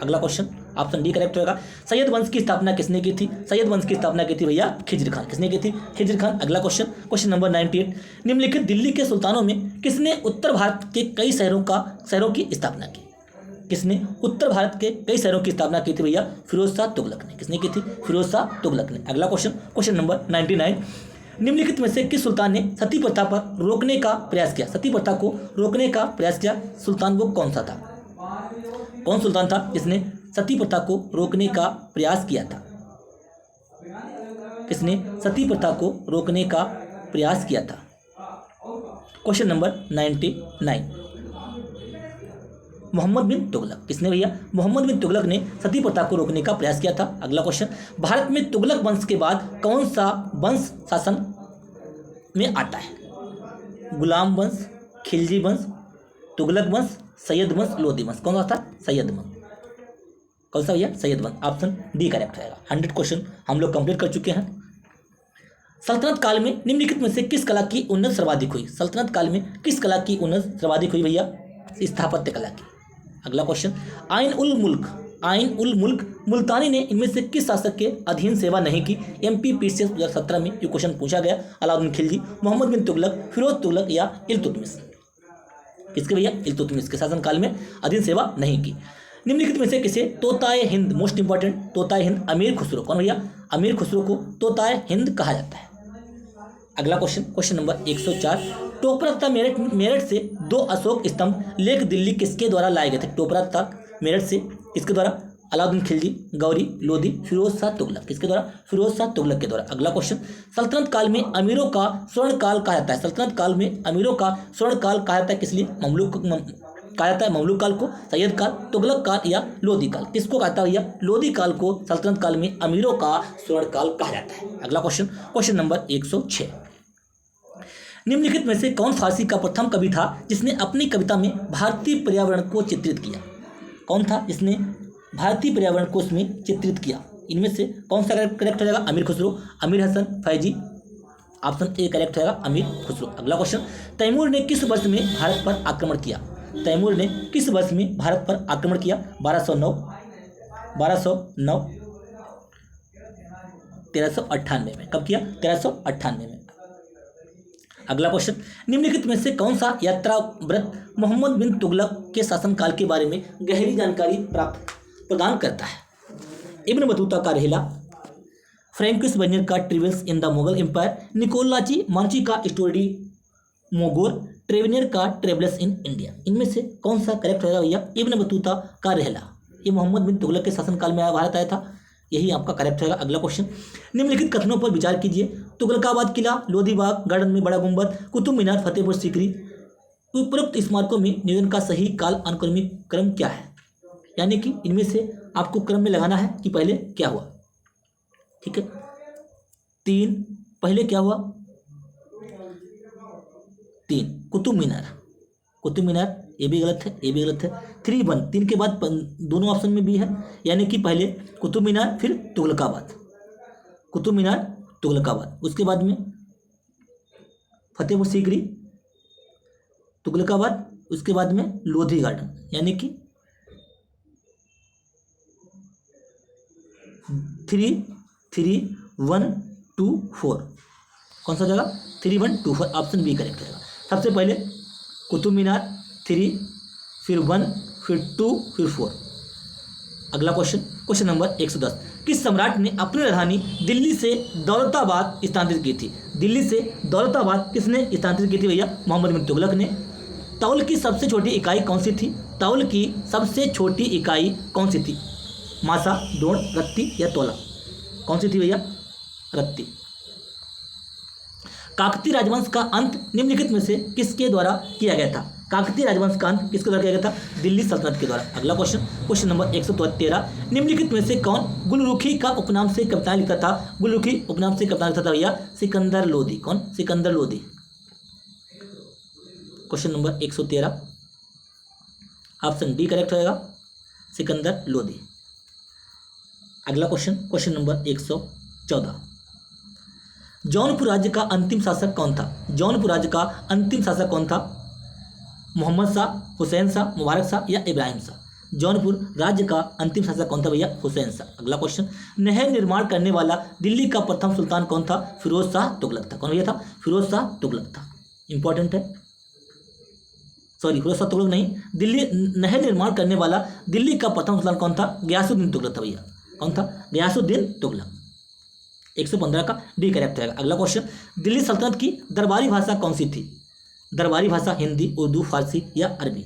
अगला क्वेश्चन, ऑप्शन डी करेक्ट होगा। सैयद वंश की स्थापना किसने की थी? सैयद वंश की स्थापना की थी भैया खिज्र खान। किसने की थी? खिज्र खान। अगला क्वेश्चन, क्वेश्चन नंबर 98, निम्नलिखित दिल्ली के सुल्तानों में किसने उत्तर भारत के कई शहरों की स्थापना की? किसने उत्तर भारत के कई शहरों की स्थापना की थी भैया? फिरोज शाह तुगलक ने। किसने की थी? फिरोज शाह तुगलक ने। अगला क्वेश्चन, क्वेश्चन नंबर 99, निम्नलिखित में से किस सुल्तान ने सती प्रथा पर रोकने का प्रयास किया? सती प्रथा को रोकने का प्रयास किया सुल्तान वो कौन सा था? कौन सुल्तान था जिसने सती प्रथा को रोकने का प्रयास किया था? किसने सती प्रथा को रोकने का प्रयास किया था? क्वेश्चन नंबर 99, मोहम्मद बिन तुगलक। किसने भैया? मोहम्मद बिन तुगलक ने सती प्रथा को रोकने का प्रयास किया था। अगला क्वेश्चन, भारत में तुगलक वंश के बाद कौन सा वंश शासन में आता है? गुलाम वंश, खिलजी वंश, तुगलक वंश, सैयद वंश, लोदी वंश। कौन सा था? सैयद वंश। कौन सा भैया? सैयद वंश। ऑप्शन डी करेक्ट रहेगा। 100 क्वेश्चन हम लोग कंप्लीट कर चुके हैं। सल्तनत काल में निम्नलिखित में से किस कला की उन्नति सर्वाधिक हुई? सल्तनत काल में किस कला की उन्नति सर्वाधिक हुई भैया? स्थापत्य कला की। अगला क्वेश्चन, आइन उल मुल्क मुल्तानी ने इनमें से किस शासक के अधीन सेवा नहीं की? MPPCS 2017 में ये क्वेश्चन पूछा गया। अलाउद्दीन खिलजी, मोहम्मद बिन तुगलक, फिरोज तुगलक या इल्तुतमिश? किसके भैया? इल्तुतमिश के शासनकाल में अधीन सेवा नहीं की। निम्नलिखित में से किसे तोताए हिंद, मोस्ट इंपॉर्टेंट, तोताए हिंद अमीर खुसरो। कौन भैया? अमीर खुसरो को तोताए हिंद कहा जाता है। अगला क्वेश्चन, क्वेश्चन नंबर 104, टोपरा तथा मेरठ से 2 अशोक स्तंभ लेक दिल्ली किसके द्वारा लाए गए थे? टोपरा तथा मेरठ से किसके द्वारा? अलाउद्दीन खिलजी, गौरी, लोदी, फिरोज शाह तुगलक। किसके द्वारा? फिरोज शाह तुगलक के द्वारा। अगला क्वेश्चन, सल्तनत काल में अमीरों का स्वर्ण काल कहा जाता है। सल्तनत काल में अमीरों का स्वर्ण काल कहा जाता है किस लिए? कहा जाता है ममलूक काल को, सैयद काल, तुगलक काल या लोदी काल? किसको कहता है भैया? लोदी काल को सल्तनत काल में अमीरों का स्वर्ण काल कहा जाता है। अगला क्वेश्चन, क्वेश्चन नंबर 106, निम्नलिखित में से कौन फारसी का प्रथम कवि था जिसने अपनी कविता में भारतीय पर्यावरण को चित्रित किया? कौन था जिसने भारतीय पर्यावरण को उसमें चित्रित किया? इनमें से कौन सा करेक्ट रहेगा? Amir Khusro, Amir Hasan Faizi. Option A correct रहेगा, अमीर खुसरो। अगला क्वेश्चन, तैमूर ने किस वर्ष में भारत पर आक्रमण किया? तैमूर ने किस वर्ष में भारत पर आक्रमण किया? 1209, 1398 में। कब किया? 1398 में। अगला क्वेश्चन, निम्नलिखित में से कौन सा यात्रा व्रत मोहम्मद बिन तुगलक के शासनकाल के बारे में गहरी जानकारी प्रदान करता है? इब्न बतूता का रेहला, फ्रैंकिस बर्नियर का Travels in the Mughal Empire, Niccolao Manucci का स्टोरी मोगोर, ट्रेवेनियर का ट्रेवल्स इन इंडिया। इनमें से कौन सा करेक्ट रहेगा भैया? इब्न बतूता का रेहला। ये मोहम्मद बिन तुगलक के शासनकाल में भारत आया था। यही आपका करेक्ट रहेगा। अगला क्वेश्चन, निम्नलिखित कथनों पर विचार कीजिए। तुगलकाबाद किला, लोधी बाग गार्डन में बड़ा गुंबद, कुतुब मीनार, फतेहपुर सीकरी, उपरोक्त स्मारकों में नियोजन का सही काल अनुक्रमिक क्रम क्या है? यानी कि इनमें से आपको क्रम में लगाना है कि पहले क्या हुआ। ठीक है, 3 पहले क्या हुआ? 3 कुतुब मीनार, कुतुब मीनार, ये भी गलत है, ये भी गलत है। 3 1, 3 के बाद दोनों ऑप्शन में भी है, यानी कि पहले कुतुब मीनार फिर तुगलकाबाद, कुतुब मीनार तुगलकाबाद, उसके बाद में फतेहपुर सीकरी, तुगलकाबाद, उसके बाद में लोधी गार्डन, यानी कि 3 3 1 2 4। कौन सा जगह? 3 1 2 4, ऑप्शन बी करेक्ट रहेगा। सबसे पहले कुतुब मीनार 3, फिर 1, फिर 2, फिर 4। अगला क्वेश्चन, क्वेश्चन नंबर 110, किस सम्राट ने अपनी राजधानी दिल्ली से दौलताबाद स्थानांतरित की थी? दिल्ली से दौलताबाद किसने स्थानांतरित की थी भैया? मोहम्मद बिन तुगलक ने। तौल की सबसे छोटी इकाई कौन सी थी? तौल की सबसे छोटी इकाई कौन सी थी? मासा, डोण, रत्ती या तोला? कौन सी थी भैया? रत्ती। काकतीय राजवंश का अंत निम्नलिखित में से किसके द्वारा किया गया था? काकतीय राजवंश का अंत किसके द्वारा किया गया था? दिल्ली सल्तनत के द्वारा। अगला क्वेश्चन, क्वेश्चन नंबर 113, निम्नलिखित में से कौन गुलरुखी का उपनाम से कविताएं लिखता था? गुलरुखी उपनाम से कविताएं लिखता था भैया? सिकंदर लोदी। कौन? Sikandar Lodi. Question number 113, option D correct होगा, सिकंदर लोदी। अगला क्वेश्चन, क्वेश्चन नंबर 114, जौनपुर राज्य का अंतिम शासक कौन था? जौनपुर राज्य का अंतिम शासक कौन था? मोहम्मद शाह, हुसैन शाह, मुबारक शाह या इब्राहिम शाह? जौनपुर राज्य का अंतिम शासक कौन था भैया? हुसैन शाह। अगला क्वेश्चन, नहर निर्माण करने वाला दिल्ली का प्रथम सुल्तान कौन था? फिरोज शाह तुगलक था। कौन भैया था? फिरोज शाह तुगलक था। इंपॉर्टेंट है, सॉरी फिरोज शाह तुगलक नहीं, दिल्ली नहर निर्माण करने वाला दिल्ली का प्रथम सुल्तान कौन था? गयासुद्दीन तुगलक था भैया। कौन था? गयासुद्दीन तुगलक। 115 का डी करेक्ट रहेगा। अगला क्वेश्चन, दिल्ली सल्तनत की दरबारी भाषा कौन सी थी? दरबारी भाषा हिंदी, उर्दू, फारसी या अरबी?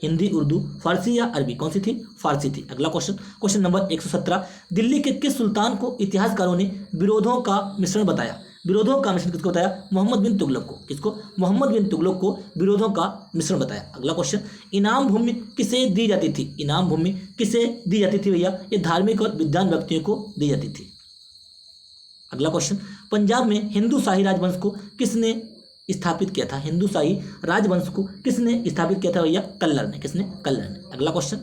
हिंदी, उर्दू, फारसी या अरबी? कौन सी थी? फारसी थी। अगला क्वेश्चन, क्वेश्चन नंबर 117, दिल्ली के किस सुल्तान को इतिहासकारों ने विरोधों का मिश्रण बताया? विरोधों का मिश्रण किसको बताया? मोहम्मद बिन तुगलक को। किसको? मोहम्मद बिन तुगलक को विरोधों का मिश्रण बताया। अगला क्वेश्चन, इनाम भूमि किसे दी जाती थी? इनाम भूमि किसे दी जाती थी भैया? ये धार्मिक और विद्वान व्यक्तियों को दी जाती थी। अगला क्वेश्चन, पंजाब में हिंदू शाही राजवंश को किसने स्थापित किया था? हिंदू शाही राजवंश को किसने स्थापित किया था भैया? कल्लर ने। किसने? कल्लर ने। अगला क्वेश्चन,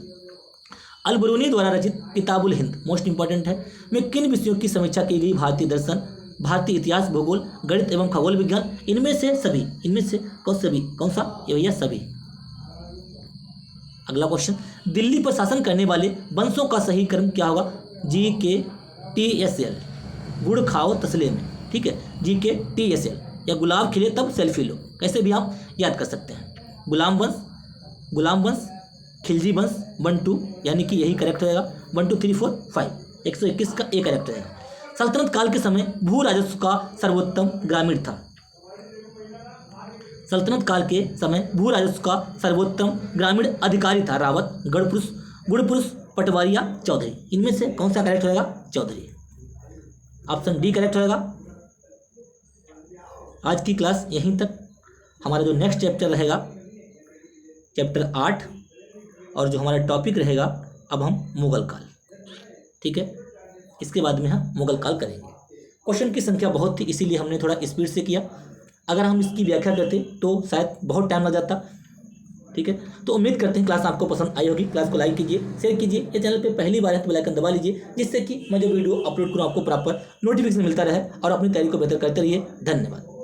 अल बरूनी द्वारा रचित किताबुल हिंद, मोस्ट इंपॉर्टेंट है, में किन विषयों की समीक्षा की गई? भारतीय दर्शन, भारतीय इतिहास, भूगोल, गणित एवं खगोल विज्ञान, इनमें से सभी। इनमें से कौन सा? ये भैया सभी। अगला क्वेश्चन, दिल्ली पर शासन करने वाले वंशों का सही क्रम क्या होगा? GKTSL, गुड़ खाओ तसले में। ठीक है, GKTSL, या गुलाब खिले तब सेल्फी लो, कैसे भी आप याद कर सकते हैं। गुलाम वंश, खिलजी वंश, 1 2, यानी कि यही करेक्ट रहेगा। 1 2 3 4 5, 121 का ए करेक्ट रहेगा। सल्तनत काल के समय भू राजस्व का सर्वोत्तम ग्रामीण था। सल्तनत काल के समय भू राजस्व का सर्वोत्तम ग्रामीण अधिकारी था रावत, गुड़पुरुष, पटवारी या चौधरी? इनमें से कौन सा करेक्ट रहेगा? चौधरी। ऑप्शन डी करेक्ट रहेगा। आज की क्लास यहीं तक। हमारा जो नेक्स्ट चैप्टर रहेगा, चैप्टर 8, और जो हमारा टॉपिक रहेगा अब हम मुगल काल। ठीक है, इसके बाद में हम मुगल काल करेंगे। क्वेश्चन की संख्या बहुत थी, इसीलिए हमने थोड़ा स्पीड से किया। अगर हम इसकी व्याख्या करते तो शायद बहुत टाइम लग जाता। ठीक है, तो उम्मीद करते हैं क्लास आपको पसंद आई होगी। क्लास को लाइक कीजिए, शेयर कीजिए। ये चैनल पे पहली बार है तो बेल आइकन दबा लीजिए, जिससे कि मैं जो वीडियो अपलोड करूँ आपको प्रॉपर नोटिफिकेशन मिलता रहे और अपनी तैयारी को बेहतर करते रहिए। धन्यवाद।